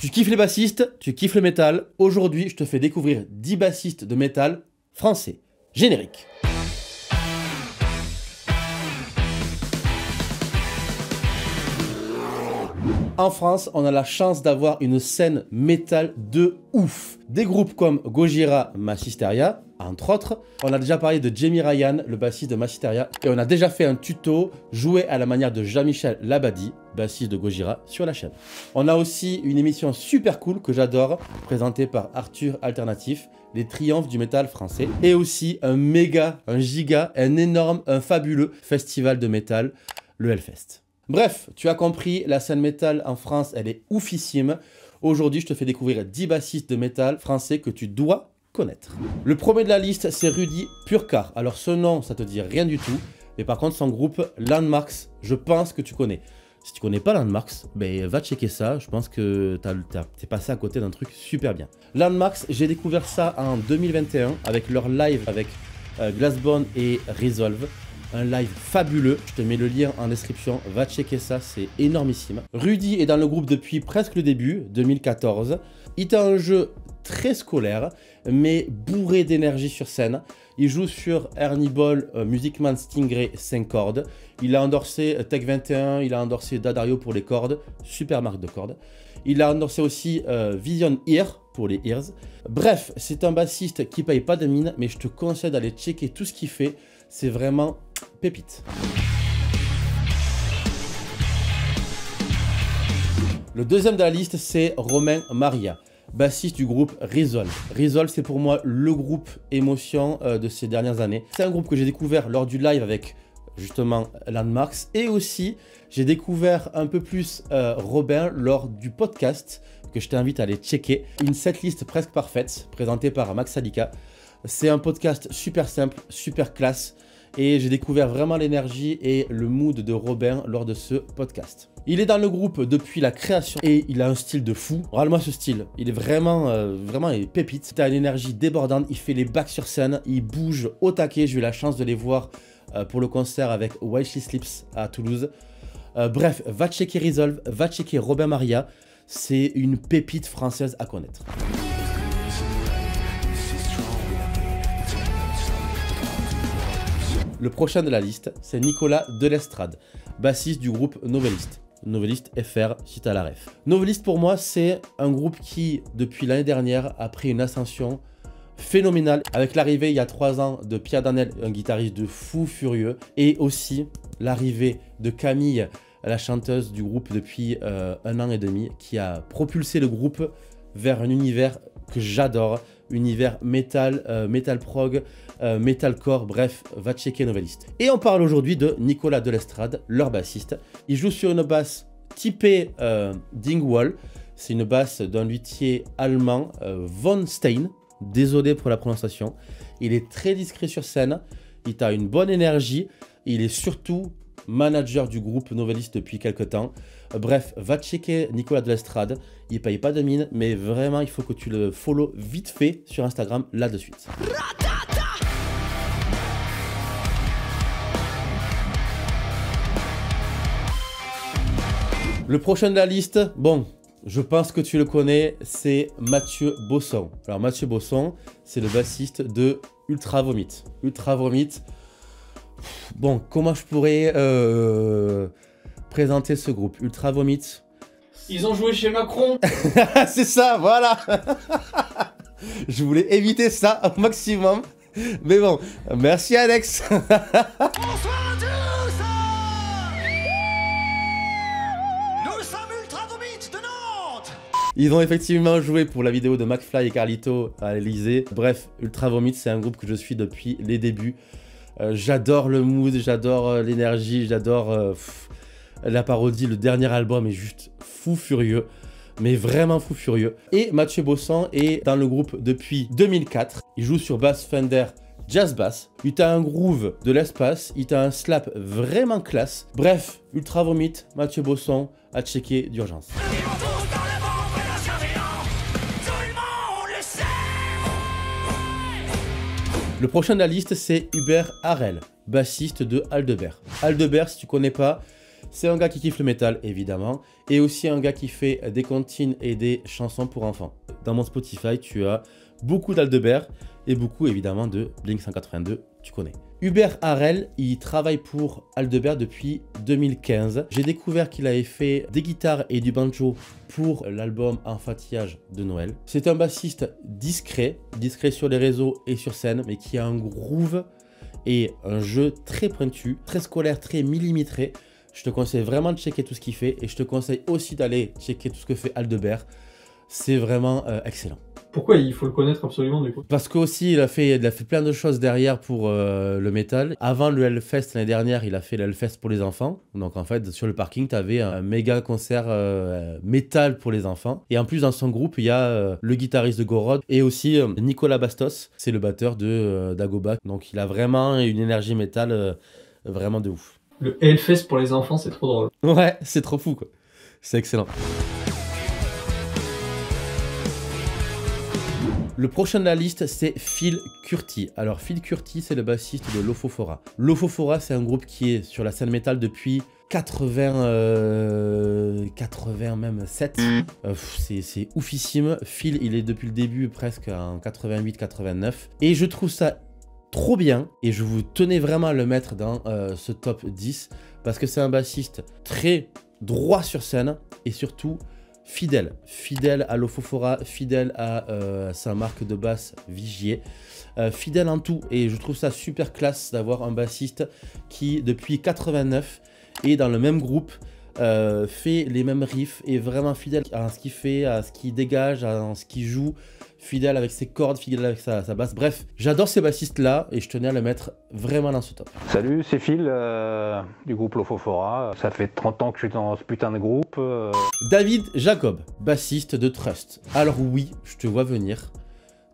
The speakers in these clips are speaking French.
Tu kiffes les bassistes, tu kiffes le métal. Aujourd'hui, je te fais découvrir 10 bassistes de métal français. Générique. En France, on a la chance d'avoir une scène métal de ouf. Des groupes comme Gojira, Massisteria, entre autres. On a déjà parlé de Jamie Ryan, le bassiste de Massisteria. Et on a déjà fait un tuto joué à la manière de Jean-Michel Labadie, bassiste de Gojira, sur la chaîne. On a aussi une émission super cool que j'adore, présentée par Arthur Alternatif, les triomphes du métal français. Et aussi un méga, un giga, un énorme, un fabuleux festival de métal, le Hellfest. Bref, tu as compris, la scène métal en France, elle est oufissime. Aujourd'hui, je te fais découvrir 10 bassistes de métal français que tu dois connaître. Le premier de la liste, c'est Rudy Purkar. Alors ce nom, ça te dit rien du tout. Mais par contre, son groupe Landmarks, je pense que tu connais. Si tu connais pas Landmarks, ben, va checker ça. Je pense que t'es passé à côté d'un truc super bien. Landmarks, j'ai découvert ça en 2021 avec leur live avec Glassbone et Resolve. Un live fabuleux, je te mets le lien en description, va checker ça, c'est énormissime. Rudy est dans le groupe depuis presque le début, 2014. Il a un jeu très scolaire, mais bourré d'énergie sur scène. Il joue sur Ernie Ball, Music Man Stingray 5 cordes. Il a endorsé Tech 21, il a endorsé D'Addario pour les cordes, super marque de cordes. Il a endorsé aussi Vision Ear pour les ears. Bref, c'est un bassiste qui paye pas de mine, mais je te conseille d'aller checker tout ce qu'il fait. C'est vraiment pépite. Le deuxième de la liste, c'est Romain Maria, bassiste du groupe Resolve. Resolve, c'est pour moi le groupe émotion de ces dernières années. C'est un groupe que j'ai découvert lors du live avec justement Landmarks. Et aussi, j'ai découvert un peu plus Robin lors du podcast que je t'invite à aller checker. Une setlist presque parfaite, présentée par Max Salika. C'est un podcast super simple, super classe. Et j'ai découvert vraiment l'énergie et le mood de Robin lors de ce podcast. Il est dans le groupe depuis la création et il a un style de fou. Regarde-moi ce style, il est vraiment il est pépite. Il a une énergie débordante, il fait les backs sur scène, il bouge au taquet. J'ai eu la chance de les voir pour le concert avec While She Sleeps à Toulouse. Bref, va checker Resolve, va checker Robin Maria. C'est une pépite française à connaître. Le prochain de la liste, c'est Nicolas Delestrade, bassiste du groupe Novelist. Novelist FR, si t'as la ref. Novelist pour moi, c'est un groupe qui, depuis l'année dernière, a pris une ascension phénoménale. Avec l'arrivée il y a 3 ans de Pierre Danel, un guitariste de fou furieux. Et aussi l'arrivée de Camille, la chanteuse du groupe depuis 1 an et demi, qui a propulsé le groupe vers un univers que j'adore. Univers metal, metal prog, metalcore, bref, va checker Novelist. Et on parle aujourd'hui de Nicolas Delestrade, leur bassiste. Il joue sur une basse typée Dingwall. C'est une basse d'un luthier allemand, Von Stein. Désolé pour la prononciation. Il est très discret sur scène. Il a une bonne énergie. Il est surtout manager du groupe Novelist depuis quelques temps. Bref, va checker Nicolas Delestrade. Il paye pas de mine, mais vraiment, il faut que tu le follow vite fait sur Instagram là de suite. Le prochain de la liste, bon, je pense que tu le connais, c'est Mathieu Bosson. Alors Mathieu Bosson, c'est le bassiste de Ultra Vomit. Ultra Vomit. Bon, comment je pourrais présenter ce groupe? Ultra Vomit. Ils ont joué chez Macron. C'est ça, voilà. Je voulais éviter ça au maximum. Mais bon, merci Alex. Bonsoir à tous. Nous sommes Ultra Vomit de Nantes. Ils ont effectivement joué pour la vidéo de McFly et Carlito à l'Elysée. Bref, Ultra Vomit, c'est un groupe que je suis depuis les débuts. J'adore le mood, j'adore l'énergie, j'adore la parodie. Le dernier album est juste fou furieux, mais vraiment fou furieux. Et Mathieu Bosson est dans le groupe depuis 2004. Il joue sur bass Fender Jazz Bass. Il a un groove de l'espace, il a un slap vraiment classe. Bref, Ultra Vomit, Mathieu Bosson, à checker d'urgence. Le prochain de la liste, c'est Hubert Harel, bassiste de Aldebert. Aldebert, si tu connais pas, C'est un gars qui kiffe le métal, évidemment, et aussi un gars qui fait des comptines et des chansons pour enfants. Dans mon Spotify, tu as beaucoup d'Aldebert et beaucoup, évidemment, de Blink 182, tu connais. Hubert Harel, il travaille pour Aldebert depuis 2015. J'ai découvert qu'il avait fait des guitares et du banjo pour l'album Enfatillage de Noël. C'est un bassiste discret sur les réseaux et sur scène, mais qui a un groove et un jeu très pointu, très scolaire, très millimétré. Je te conseille vraiment de checker tout ce qu'il fait et je te conseille aussi d'aller checker tout ce que fait Aldebert. C'est vraiment excellent. Pourquoi il faut le connaître absolument du coup? Parce qu'aussi il a fait plein de choses derrière pour le métal. Avant le Hellfest l'année dernière, il a fait le Hellfest pour les enfants. Donc en fait sur le parking, tu avais un méga concert métal pour les enfants. Et en plus dans son groupe, il y a le guitariste de Gorod et aussi Nicolas Bastos, c'est le batteur de Dagoba. Donc il a vraiment une énergie métal vraiment de ouf. Le Hellfest pour les enfants, c'est trop drôle. Ouais, c'est trop fou quoi. C'est excellent. Le prochain de la liste, c'est Phil Curti. Alors, Phil Curti, c'est le bassiste de Lofofora. Lofofora, c'est un groupe qui est sur la scène métal depuis 80 même 7. C'est oufissime. Phil, il est depuis le début presque en 88-89. Et je trouve ça trop bien. Et je vous tenais vraiment à le mettre dans ce top 10. Parce que c'est un bassiste très droit sur scène. Et surtout fidèle à Lofofora, fidèle à sa marque de basse Vigier, fidèle en tout, et je trouve ça super classe d'avoir un bassiste qui depuis 89 est dans le même groupe, fait les mêmes riffs, et vraiment fidèle à ce qu'il fait, à ce qu'il dégage, à ce qu'il joue, fidèle avec ses cordes, fidèle avec sa basse. Bref, j'adore ces bassistes là et je tenais à le mettre vraiment dans ce top. Salut, c'est Phil du groupe Lofofora. Ça fait 30 ans que je suis dans ce putain de groupe. David Jacob, bassiste de Trust. Alors oui, je te vois venir.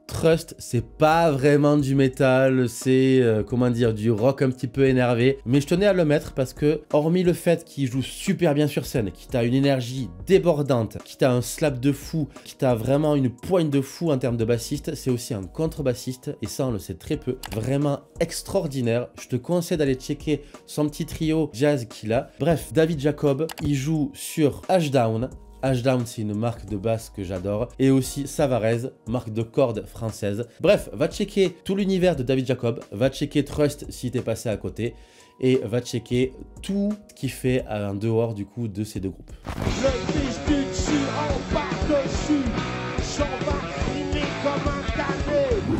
Trust, c'est pas vraiment du métal, c'est comment dire, du rock un petit peu énervé. Mais je tenais à le mettre parce que, hormis le fait qu'il joue super bien sur scène, qu'il a une énergie débordante, qu'il a un slap de fou, qu'il a vraiment une poigne de fou en termes de bassiste, c'est aussi un contrebassiste, et ça on le sait très peu. Vraiment extraordinaire. Je te conseille d'aller checker son petit trio jazz qu'il a. Bref, David Jacob, il joue sur Ashdown. Ashdown, c'est une marque de basse que j'adore. Et aussi Savarez, marque de cordes française. Bref, va checker tout l'univers de David Jacob. Va checker Trust si t'es passé à côté. Et va checker tout ce qu'il fait en dehors du coup de ces deux groupes.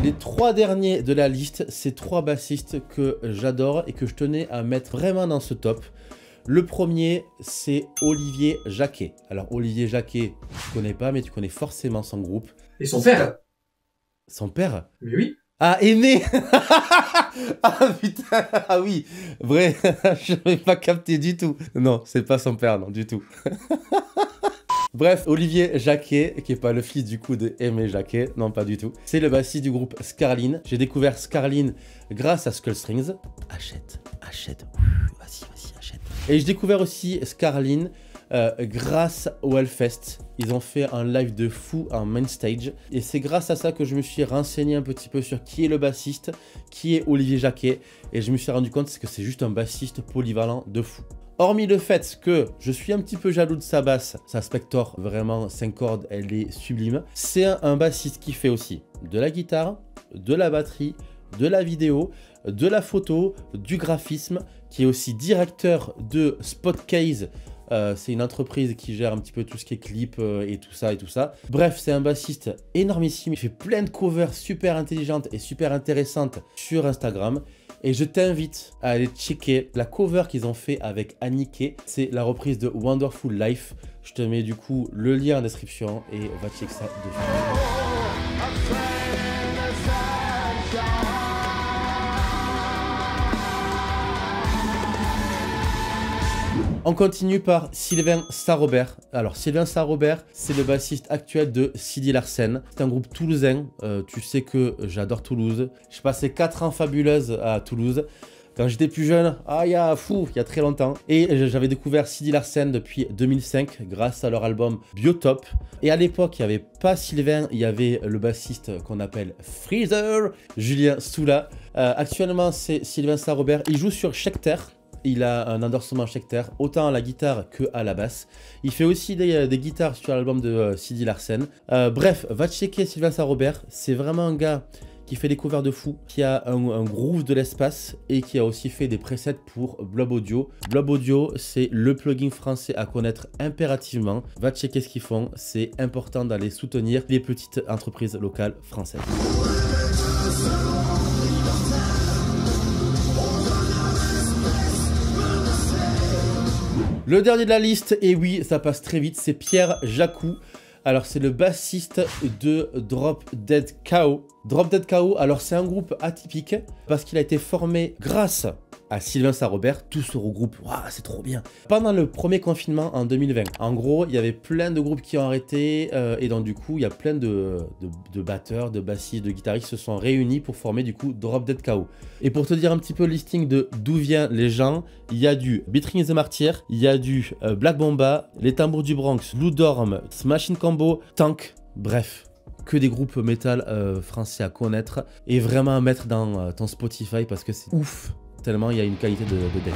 Les trois derniers de la liste, c'est trois bassistes que j'adore et que je tenais à mettre vraiment dans ce top. Le premier, c'est Olivier Jacquet. Alors, Olivier Jacquet, tu connais pas, mais tu connais forcément son groupe. Et son père? Son père? Mais oui. Ah, Aimé. Ah, putain. Ah oui, vrai. Je n'avais pas capté du tout. Non, c'est pas son père, non, du tout. Bref, Olivier Jacquet, qui est pas le fils du coup de Aimé Jacquet, non pas du tout. C'est le bassiste du groupe Scarline. J'ai découvert Scarline grâce à Skull Strings. Achète, vas-y, achète. Et j'ai découvert aussi Scarline grâce au Hellfest. Ils ont fait un live de fou en main stage. Et c'est grâce à ça que je me suis renseigné un petit peu sur qui est le bassiste, qui est Olivier Jacquet. Et je me suis rendu compte que c'est juste un bassiste polyvalent de fou. Hormis le fait que je suis un petit peu jaloux de sa basse, sa Spector, vraiment 5 cordes, elle est sublime. C'est un bassiste qui fait aussi de la guitare, de la batterie, de la vidéo, de la photo, du graphisme, qui est aussi directeur de Spotcase. C'est une entreprise qui gère un petit peu tout ce qui est clip et tout ça. Bref, c'est un bassiste énormissime. Il fait plein de covers super intelligentes et super intéressantes sur Instagram. Et je t'invite à aller checker la cover qu'ils ont fait avec Annick. C'est la reprise de Wonderful Life. Je te mets du coup le lien en description et va checker ça de suite. On continue par Sylvain Sarrobert. Alors Sylvain Sarrobert, c'est le bassiste actuel de Sidi Larsen. C'est un groupe toulousain. Tu sais que j'adore Toulouse. J'ai passé 4 ans fabuleuses à Toulouse. Quand j'étais plus jeune, il y a très longtemps. Et j'avais découvert Sidi Larsen depuis 2005 grâce à leur album Biotop. Et à l'époque, il n'y avait pas Sylvain, il y avait le bassiste qu'on appelle Freezer, Julien Soula. Actuellement, c'est Sylvain Sarrobert. Il joue sur Schecter. il a un endorsement Schecter, autant à la guitare que à la basse. Il fait aussi des guitares sur l'album de Sidi Larsen. Bref, va checker Sylvain Sarrobert, c'est vraiment un gars qui fait des covers de fou, qui a un groove de l'espace et qui a aussi fait des presets pour Blob Audio. Blob Audio, c'est le plugin français à connaître impérativement. Va checker ce qu'ils font, c'est important d'aller soutenir les petites entreprises locales françaises. Le dernier de la liste, et oui, ça passe très vite, c'est Pierre Jacou. Alors, c'est le bassiste de Drop Dead Chaos. Drop Dead Chaos, alors c'est un groupe atypique parce qu'il a été formé grâce à Sylvain Sarrobert. Tout se regroupe, waouh, c'est trop bien. Pendant le premier confinement en 2020, en gros, il y avait plein de groupes qui ont arrêté et donc du coup, il y a plein de batteurs, de bassistes, de guitaristes qui se sont réunis pour former du coup Drop Dead Chaos. Et pour te dire un petit peu le listing de d'où viennent les gens, il y a du Beatrice the Martyr, il y a du Black Bomba, Les Tambours du Bronx, Blue Dorm, Smashing Combo, Tank, bref. Que des groupes métal français à connaître et vraiment à mettre dans ton Spotify parce que c'est ouf, tellement il y a une qualité de deck.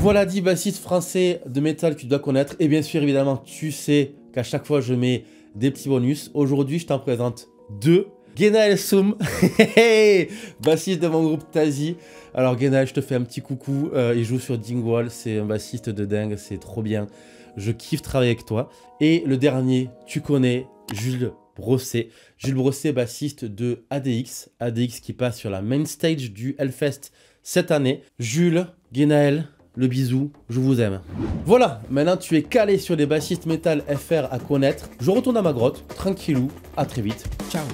Voilà 10 bassistes français de métal que tu dois connaître et bien sûr évidemment tu sais qu'à chaque fois je mets des petits bonus. Aujourd'hui je t'en présente 2. Genaël Soum, bassiste de mon groupe Tazi. Alors Genaël, je te fais un petit coucou, il joue sur Dingwall, c'est un bassiste de dingue, c'est trop bien. Je kiffe travailler avec toi. Et le dernier, tu connais, Jules Brosset. Jules Brosset, bassiste de ADX. ADX qui passe sur la main stage du Hellfest cette année. Jules, Genaël, le bisou, je vous aime. Voilà, maintenant tu es calé sur les bassistes métal FR à connaître. Je retourne à ma grotte, tranquillou, à très vite. Ciao.